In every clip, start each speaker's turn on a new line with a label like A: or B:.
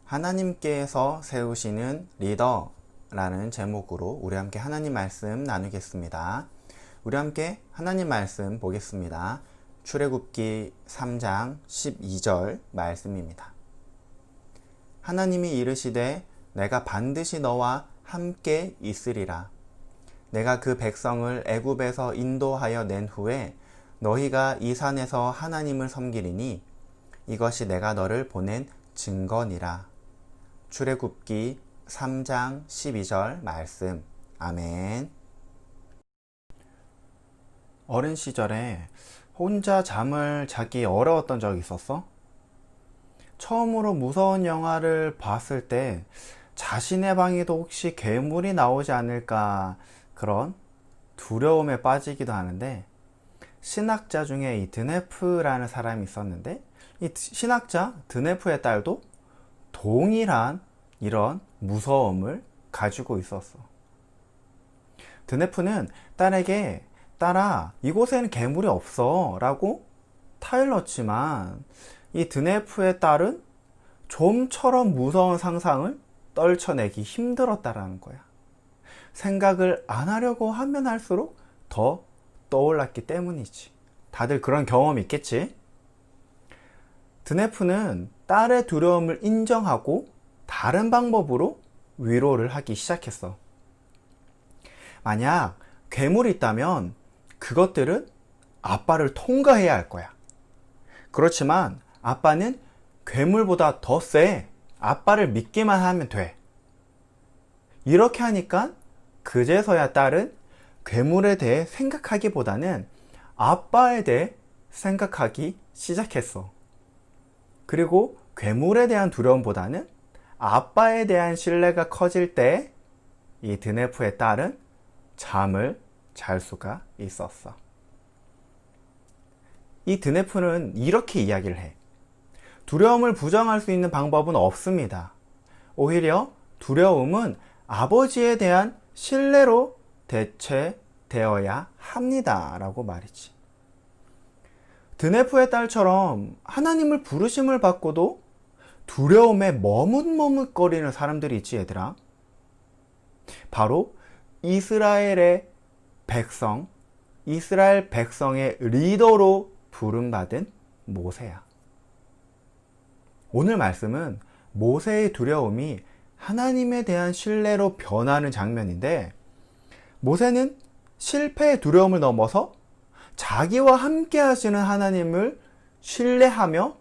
A: 하나님께서 세우시는 리더라는 제목으로 우리 함께 하나님 말씀 나누겠습니다. 우리 함께 하나님 말씀 보겠습니다. 출애굽기 3장 12절 말씀입니다. 하나님이 이르시되 내가 반드시 너와 함께 있으리라. 내가 그 백성을 애굽에서 인도하여 낸 후에 너희가 이 산에서 하나님을 섬기리니 이것이 내가 너를 보낸 증거니라. 출애굽기 3장 12절 말씀. 아멘. 어린 시절에 혼자 잠을 자기 어려웠던 적이 있었어? 처음으로 무서운 영화를 봤을 때 자신의 방에도 혹시 괴물이 나오지 않을까 그런 두려움에 빠지기도 하는데, 신학자 중에 이 드네프라는 사람이 있었는데, 이 신학자 드네프의 딸도 동일한 이런 무서움을 가지고 있었어. 드네프는 딸에게 딸아, 이곳에는 괴물이 없어 라고 타일렀지만, 이 드네프의 딸은 좀처럼 무서운 상상을 떨쳐내기 힘들었다라는 거야. 생각을 안 하려고 하면 할수록 더 떠올랐기 때문이지. 다들 그런 경험이 있겠지? 드네프는 딸의 두려움을 인정하고 다른 방법으로 위로를 하기 시작했어. 만약 괴물이 있다면 그것들은 아빠를 통과해야 할 거야. 그렇지만 아빠는 괴물보다 더 세. 아빠를 믿기만 하면 돼. 이렇게 하니까 그제서야 딸은 괴물에 대해 생각하기보다는 아빠에 대해 생각하기 시작했어. 그리고 괴물에 대한 두려움보다는 아빠에 대한 신뢰가 커질 때 이 드네프의 딸은 잠을 잘 수가 있었어. 이 드네프는 이렇게 이야기를 해. 두려움을 부정할 수 있는 방법은 없습니다. 오히려 두려움은 아버지에 대한 신뢰로 대체되어야 합니다. 라고 말이지. 드네프의 딸처럼 하나님을 부르심을 받고도 두려움에 머뭇머뭇거리는 사람들이 있지, 얘들아. 바로 이스라엘 백성의 리더로 부름받은 모세야. 오늘 말씀은 모세의 두려움이 하나님에 대한 신뢰로 변하는 장면인데, 모세는 실패의 두려움을 넘어서 자기와 함께 하시는 하나님을 신뢰하며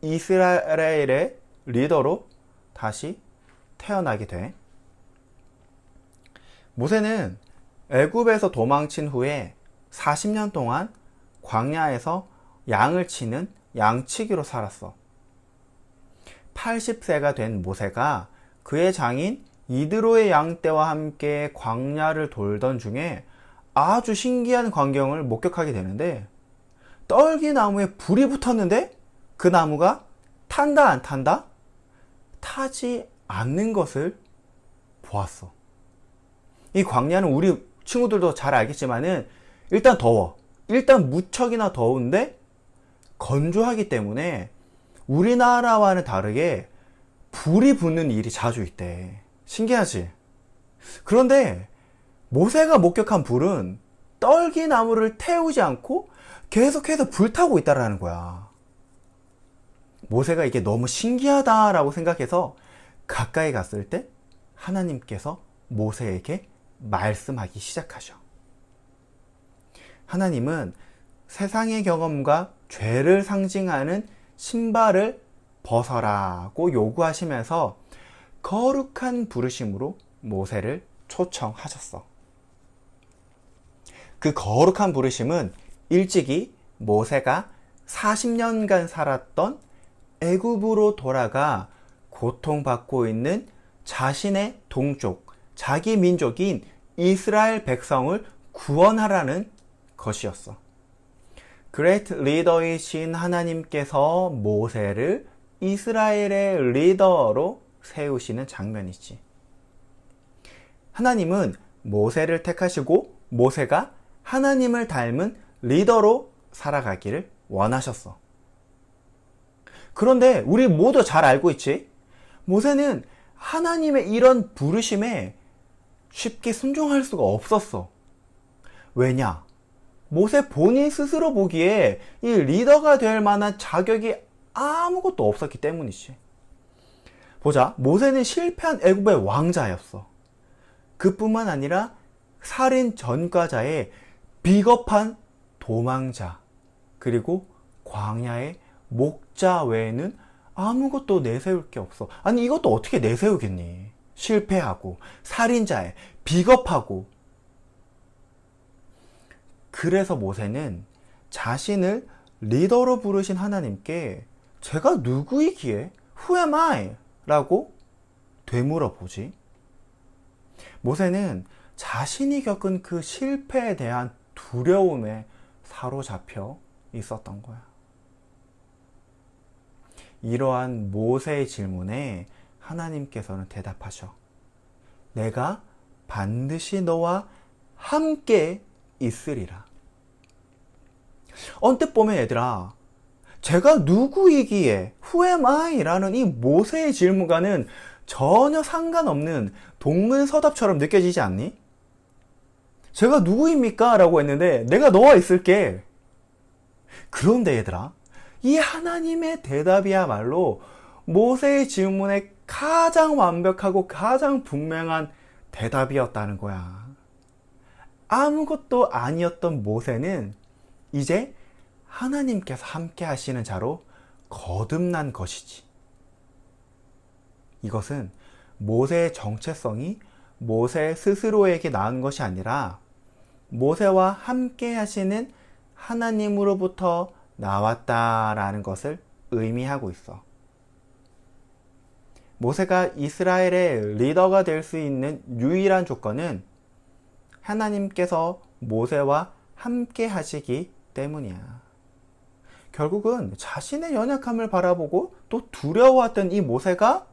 A: 이스라엘의 리더로 다시 태어나게 돼. 모세는 애굽에서 도망친 후에 40년 동안 광야에서 양을 치는 양치기로 살았어. 80세가 된 모세가 그의 장인 이드로의 양떼와 함께 광야를 돌던 중에 아주 신기한 광경을 목격하게 되는데, 떨기나무에 불이 붙었는데 그 나무가 탄다 안 탄다? 타지 않는 것을 보았어. 이 광야는 우리 친구들도 잘 알겠지만은 일단 더워. 일단 무척이나 더운데 건조하기 때문에 우리나라와는 다르게 불이 붙는 일이 자주 있대. 신기하지? 그런데 모세가 목격한 불은 떨기나무를 태우지 않고 계속해서 불타고 있다라는 거야. 모세가 이게 너무 신기하다라고 생각해서 가까이 갔을 때 하나님께서 모세에게 말씀하기 시작하셔. 하나님은 세상의 경험과 죄를 상징하는 신발을 벗어라고 요구하시면서 거룩한 부르심으로 모세를 초청하셨어. 그 거룩한 부르심은 일찍이 모세가 40년간 살았던 애굽으로 돌아가 고통받고 있는 자신의 동족, 자기 민족인 이스라엘 백성을 구원하라는 것이었어. 그레이트 리더이신 하나님께서 모세를 이스라엘의 리더로 세우시는 장면이지. 하나님은 모세를 택하시고 모세가 하나님을 닮은 리더로 살아가기를 원하셨어. 그런데 우리 모두 잘 알고 있지? 모세는 하나님의 이런 부르심에 쉽게 순종할 수가 없었어. 왜냐? 모세 본인 스스로 보기에 이 리더가 될 만한 자격이 아무것도 없었기 때문이지. 보자. 모세는 실패한 애굽의 왕자였어. 그뿐만 아니라 살인 전과자의 비겁한 도망자, 그리고 광야의 목자 외에는 아무것도 내세울 게 없어. 아니, 이것도 어떻게 내세우겠니? 실패하고, 살인자에, 비겁하고. 그래서 모세는 자신을 리더로 부르신 하나님께 제가 누구이기에? Who am I? 라고 되물어보지. 모세는 자신이 겪은 그 실패에 대한 두려움에 사로잡혀 있었던 거야. 이러한 모세의 질문에 하나님께서는 대답하셔. 내가 반드시 너와 함께 있으리라. 언뜻 보면 얘들아, 제가 누구이기에 Who am I? 라는 이 모세의 질문과는 전혀 상관없는 동문서답처럼 느껴지지 않니? 제가 누구입니까? 라고 했는데 내가 너와 있을게. 그런데 얘들아, 이 하나님의 대답이야말로 모세의 질문에 가장 완벽하고 가장 분명한 대답이었다는 거야. 아무것도 아니었던 모세는 이제 하나님께서 함께 하시는 자로 거듭난 것이지. 이것은 모세의 정체성이 모세 스스로에게 나은 것이 아니라 모세와 함께 하시는 하나님으로부터 나왔다라는 것을 의미하고 있어. 모세가 이스라엘의 리더가 될 수 있는 유일한 조건은 하나님께서 모세와 함께 하시기 때문이야. 결국은 자신의 연약함을 바라보고 또 두려워했던 이 모세가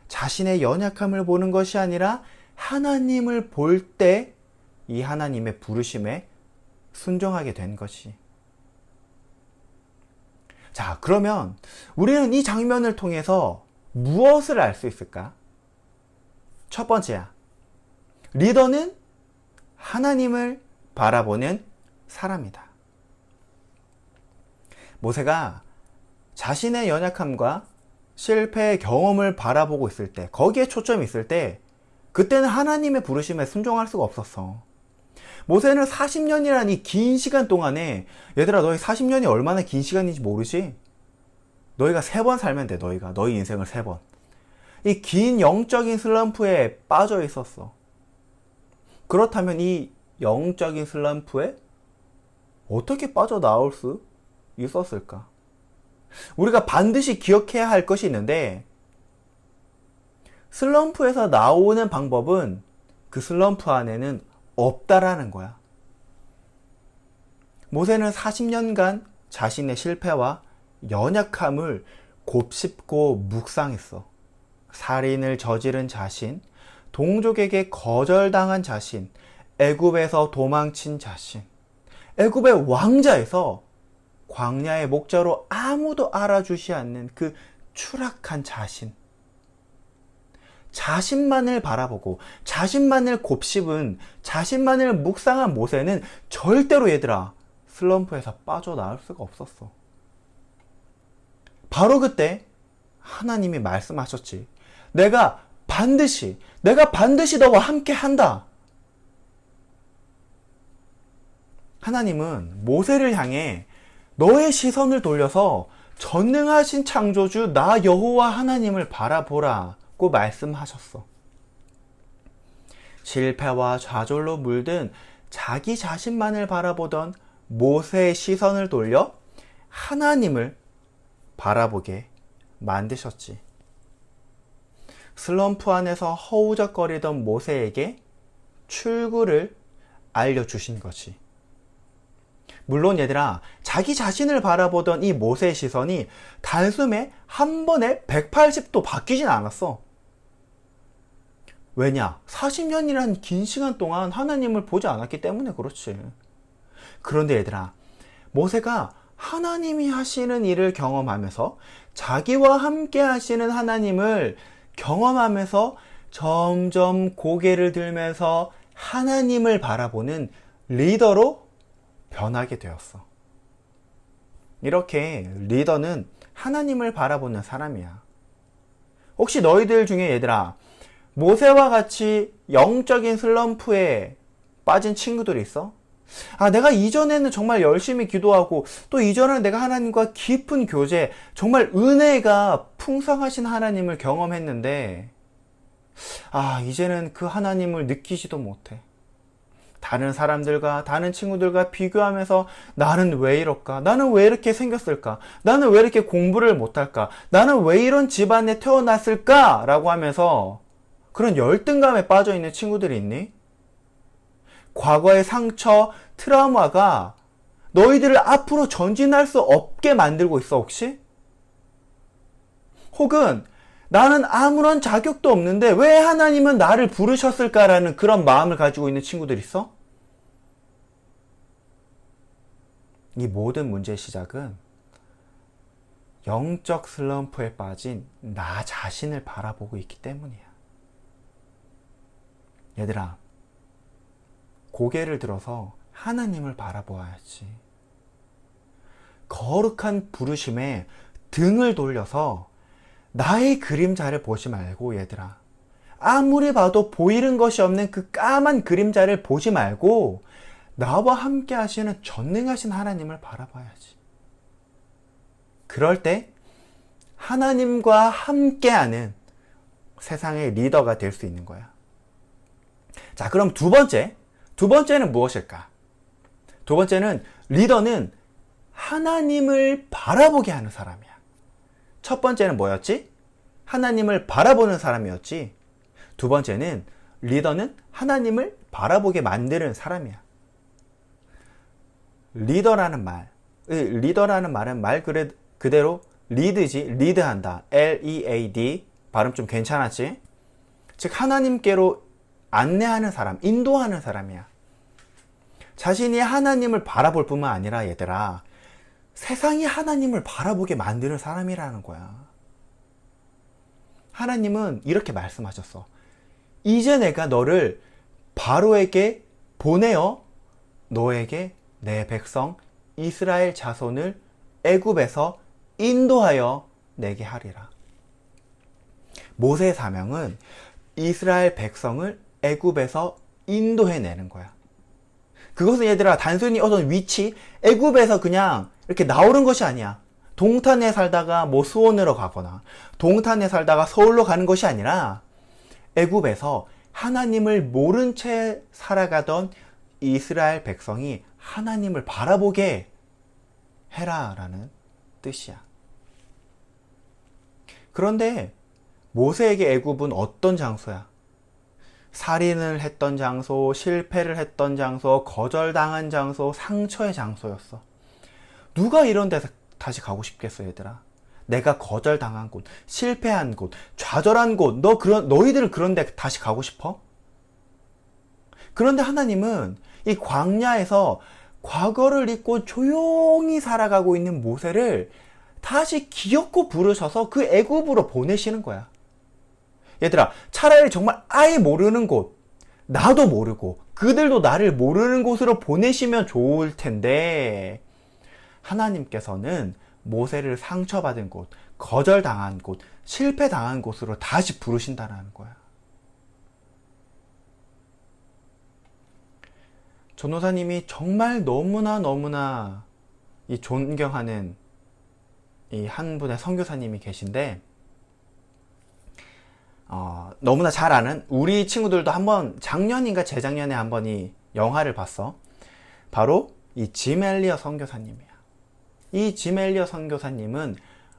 A: 자신의 연약함을 보는 것이 아니라 하나님을 볼 때 이 하나님의 부르심에 순종하게 된 것이. 자, 그러면 우리는 이 장면을 통해서 무엇을 알 수 있을까? 첫 번째야. 리더는 하나님을 바라보는 사람이다. 모세가 자신의 연약함과 실패의 경험을 바라보고 있을 때, 거기에 초점이 있을 때, 그때는 하나님의 부르심에 순종할 수가 없었어. 모세는 40년이라는 이 긴 시간 동안에, 얘들아, 너희 40년이 얼마나 긴 시간인지 모르지? 너희가 3번 살면 돼, 너희 인생을 3번. 이 긴 영적인 슬럼프에 빠져 있었어. 그렇다면 이 영적인 슬럼프에 어떻게 빠져나올 수 있었을까? 우리가 반드시 기억해야 할 것이 있는데, 슬럼프에서 나오는 방법은 그 슬럼프 안에는 없다라는 거야. 모세는 40년간 자신의 실패와 연약함을 곱씹고 묵상했어. 살인을 저지른 자신, 동족에게 거절당한 자신, 애굽에서 도망친 자신, 애굽의 왕자에서 광야의 목자로 아무도 알아주지 않는 그 추락한 자신. 자신만을 바라보고 자신만을 곱씹은, 자신만을 묵상한 모세는 절대로 얘들아 슬럼프에서 빠져나올 수가 없었어. 바로 그때 하나님이 말씀하셨지. 내가 반드시 너와 함께 한다. 하나님은 모세를 향해 너의 시선을 돌려서 전능하신 창조주 나 여호와 하나님을 바라보라고 말씀하셨어. 실패와 좌절로 물든 자기 자신만을 바라보던 모세의 시선을 돌려 하나님을 바라보게 만드셨지. 슬럼프 안에서 허우적거리던 모세에게 출구를 알려주신 거지. 물론 얘들아, 자기 자신을 바라보던 이 모세의 시선이 단숨에 한 번에 180도 바뀌진 않았어. 왜냐? 40년이란 긴 시간 동안 하나님을 보지 않았기 때문에 그렇지. 그런데 얘들아, 모세가 하나님이 하시는 일을 경험하면서 자기와 함께 하시는 하나님을 경험하면서 점점 고개를 들면서 하나님을 바라보는 리더로 변하게 되었어. 이렇게 리더는 하나님을 바라보는 사람이야. 혹시 너희들 중에 얘들아, 모세와 같이 영적인 슬럼프에 빠진 친구들이 있어? 내가 이전에는 정말 열심히 기도하고 또 이전에는 내가 하나님과 깊은 교제, 정말 은혜가 풍성하신 하나님을 경험했는데 이제는 그 하나님을 느끼지도 못해. 다른 사람들과 다른 친구들과 비교하면서 나는 왜 이럴까? 나는 왜 이렇게 생겼을까? 나는 왜 이렇게 공부를 못할까? 나는 왜 이런 집안에 태어났을까? 라고 하면서 그런 열등감에 빠져 있는 친구들이 있니? 과거의 상처, 트라우마가 너희들을 앞으로 전진할 수 없게 만들고 있어, 혹시? 혹은 나는 아무런 자격도 없는데 왜 하나님은 나를 부르셨을까라는 그런 마음을 가지고 있는 친구들 있어? 이 모든 문제의 시작은 영적 슬럼프에 빠진 나 자신을 바라보고 있기 때문이야. 얘들아, 고개를 들어서 하나님을 바라보아야지. 거룩한 부르심에 등을 돌려서 나의 그림자를 보지 말고, 얘들아, 아무리 봐도 보이는 것이 없는 그 까만 그림자를 보지 말고 나와 함께 하시는 전능하신 하나님을 바라봐야지. 그럴 때 하나님과 함께하는 세상의 리더가 될 수 있는 거야. 자, 그럼 두 번째는 무엇일까? 두 번째는 리더는 하나님을 바라보게 하는 사람이야. 첫 번째는 뭐였지? 하나님을 바라보는 사람이었지. 두 번째는 리더는 하나님을 바라보게 만드는 사람이야. 리더라는 말은 말 그대로 리드지, 리드한다. L-E-A-D. 발음 좀 괜찮았지? 즉 하나님께로 안내하는 사람, 인도하는 사람이야. 자신이 하나님을 바라볼 뿐만 아니라 얘들아, 세상이 하나님을 바라보게 만드는 사람이라는 거야. 하나님은 이렇게 말씀하셨어. 이제 내가 너를 바로에게 보내어 너에게 내 백성 이스라엘 자손을 애굽에서 인도하여 내게 하리라. 모세의 사명은 이스라엘 백성을 애굽에서 인도해내는 거야. 그것은 얘들아 단순히 어떤 위치, 애굽에서 그냥 이렇게 나오는 것이 아니야. 동탄에 살다가 수원으로 가거나 동탄에 살다가 서울로 가는 것이 아니라 애굽에서 하나님을 모른 채 살아가던 이스라엘 백성이 하나님을 바라보게 해라라는 뜻이야. 그런데 모세에게 애굽은 어떤 장소야? 살인을 했던 장소, 실패를 했던 장소, 거절당한 장소, 상처의 장소였어. 누가 이런 데서 다시 가고 싶겠어, 얘들아? 내가 거절당한 곳, 실패한 곳, 좌절한 곳, 너희들은 그런 데 다시 가고 싶어? 그런데 하나님은 이 광야에서 과거를 잊고 조용히 살아가고 있는 모세를 다시 기어코 부르셔서 그 애굽으로 보내시는 거야. 얘들아, 차라리 정말 아예 모르는 곳, 나도 모르고 그들도 나를 모르는 곳으로 보내시면 좋을 텐데 하나님께서는 모세를 상처받은 곳, 거절당한 곳, 실패당한 곳으로 다시 부르신다는 거야. 전도사님이 정말 너무나 이 존경하는 이 한 분의 선교사님이 계신데 너무나 잘 아는 우리 친구들도 한번 작년인가 재작년에 한번 이 영화를 봤어. 바로 이 짐 엘리어 선교사님이야. 이 짐 엘리어 선교사님은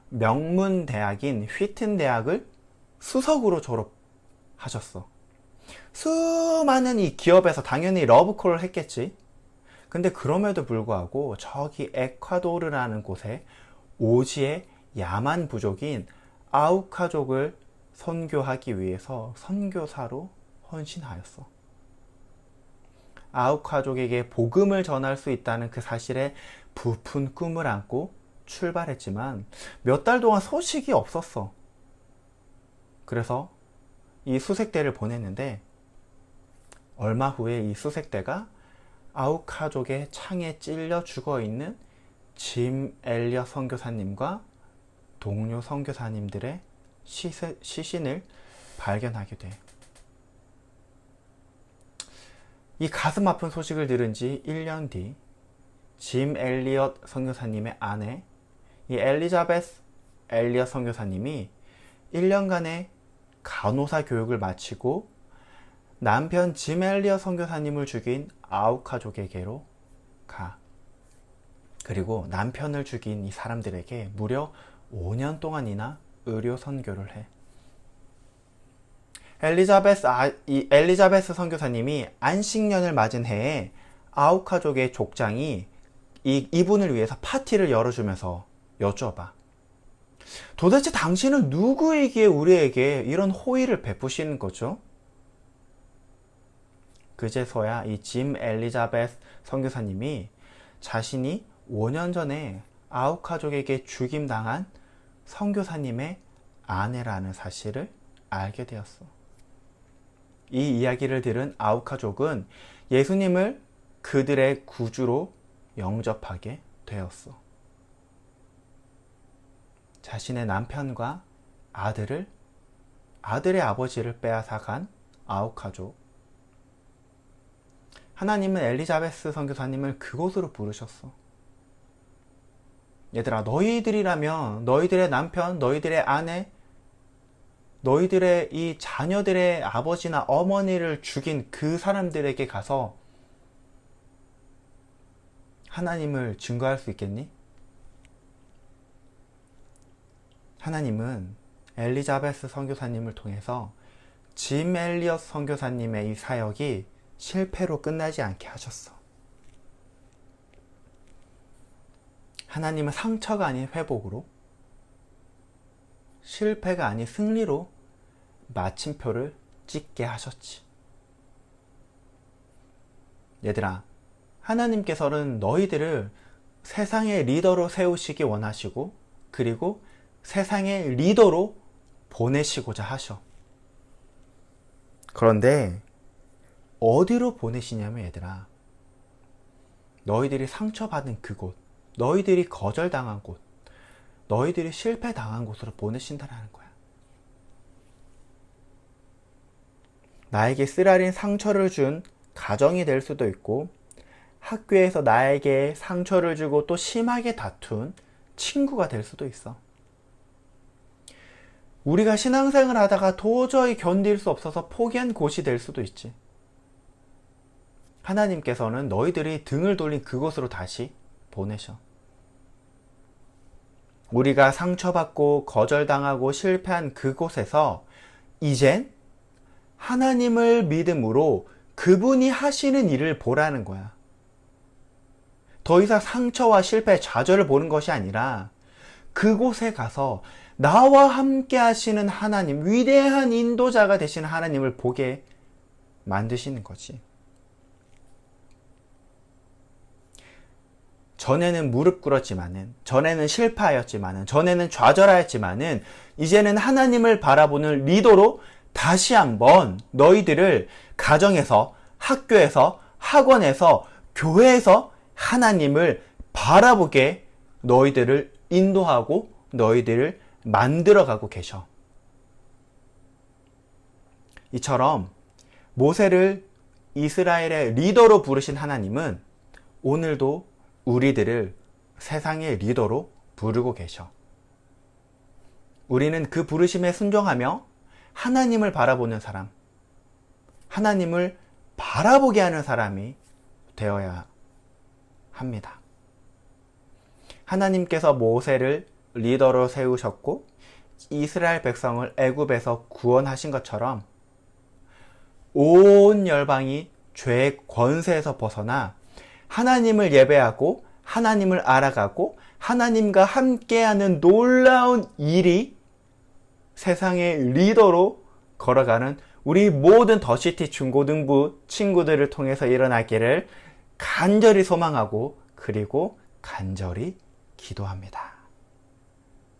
A: 명문 대학인 휘튼 대학을 수석으로 졸업하셨어. 수많은 이 기업에서 당연히 러브콜을 했겠지. 근데 그럼에도 불구하고 저기 에콰도르라는 곳에 오지의 야만 부족인 아우카족을 선교하기 위해서 선교사로 헌신하였어. 아우카족에게 복음을 전할 수 있다는 그 사실에 부푼 꿈을 안고 출발했지만 몇 달 동안 소식이 없었어. 그래서 이 수색대를 보냈는데 얼마 후에 이 수색대가 아우카족의 창에 찔려 죽어있는 짐 엘리엇 선교사님과 동료 선교사님들의 시신을 발견하게 돼. 이 가슴 아픈 소식을 들은 지 1년 뒤 짐 엘리엇 선교사님의 아내 이 엘리자베스 엘리엇 선교사님이 1년간의 간호사 교육을 마치고 남편 짐 엘리엇 선교사님을 죽인 아우카족에게로 가. 그리고 남편을 죽인 이 사람들에게 무려 5년 동안이나 의료 선교를 해. 엘리자베스 선교사님이 안식년을 맞은 해에 아우카족의 족장이 이분을 위해서 파티를 열어주면서 여쭤봐. 도대체 당신은 누구이기에 우리에게 이런 호의를 베푸시는 거죠? 그제서야 이 짐 엘리자베스 선교사님이 자신이 5년 전에 아우카족에게 죽임당한 선교사님의 아내라는 사실을 알게 되었어. 이 이야기를 들은 아우카족은 예수님을 그들의 구주로 영접하게 되었어. 자신의 남편과 아들의 아버지를 빼앗아간 아우카족. 하나님은 엘리자베스 선교사님을 그곳으로 부르셨어. 얘들아, 너희들이라면 너희들의 남편, 너희들의 아내, 너희들의 이 자녀들의 아버지나 어머니를 죽인 그 사람들에게 가서 하나님을 증거할 수 있겠니? 하나님은 엘리자베스 선교사님을 통해서 짐 엘리엇 선교사님의 이 사역이 실패로 끝나지 않게 하셨어. 하나님은 상처가 아닌 회복으로, 실패가 아닌 승리로 마침표를 찍게 하셨지. 얘들아, 하나님께서는 너희들을 세상의 리더로 세우시기 원하시고, 그리고 세상의 리더로 보내시고자 하셔. 그런데 어디로 보내시냐면 얘들아, 너희들이 상처받은 그곳, 너희들이 거절당한 곳, 너희들이 실패당한 곳으로 보내신다라는 거야. 나에게 쓰라린 상처를 준 가정이 될 수도 있고, 학교에서 나에게 상처를 주고 또 심하게 다툰 친구가 될 수도 있어. 우리가 신앙생활을 하다가 도저히 견딜 수 없어서 포기한 곳이 될 수도 있지. 하나님께서는 너희들이 등을 돌린 그곳으로 다시 보내셔. 우리가 상처받고 거절당하고 실패한 그곳에서 이젠 하나님을 믿음으로 그분이 하시는 일을 보라는 거야. 더 이상 상처와 실패, 좌절을 보는 것이 아니라 그곳에 가서 나와 함께 하시는 하나님, 위대한 인도자가 되시는 하나님을 보게 만드시는 거지. 전에는 무릎 꿇었지만은, 전에는 실패하였지만은, 전에는 좌절하였지만은, 이제는 하나님을 바라보는 리더로 다시 한번 너희들을 가정에서, 학교에서, 학원에서, 교회에서 하나님을 바라보게 너희들을 인도하고 너희들을 만들어가고 계셔. 이처럼 모세를 이스라엘의 리더로 부르신 하나님은 오늘도 우리들을 세상의 리더로 부르고 계셔. 우리는 그 부르심에 순종하며 하나님을 바라보는 사람, 하나님을 바라보게 하는 사람이 되어야 합니다. 하나님께서 모세를 리더로 세우셨고 이스라엘 백성을 애굽에서 구원하신 것처럼 온 열방이 죄의 권세에서 벗어나 하나님을 예배하고 하나님을 알아가고 하나님과 함께하는 놀라운 일이 세상의 리더로 걸어가는 우리 모든 더시티 중고등부 친구들을 통해서 일어나기를 간절히 소망하고 그리고 간절히 기도합니다.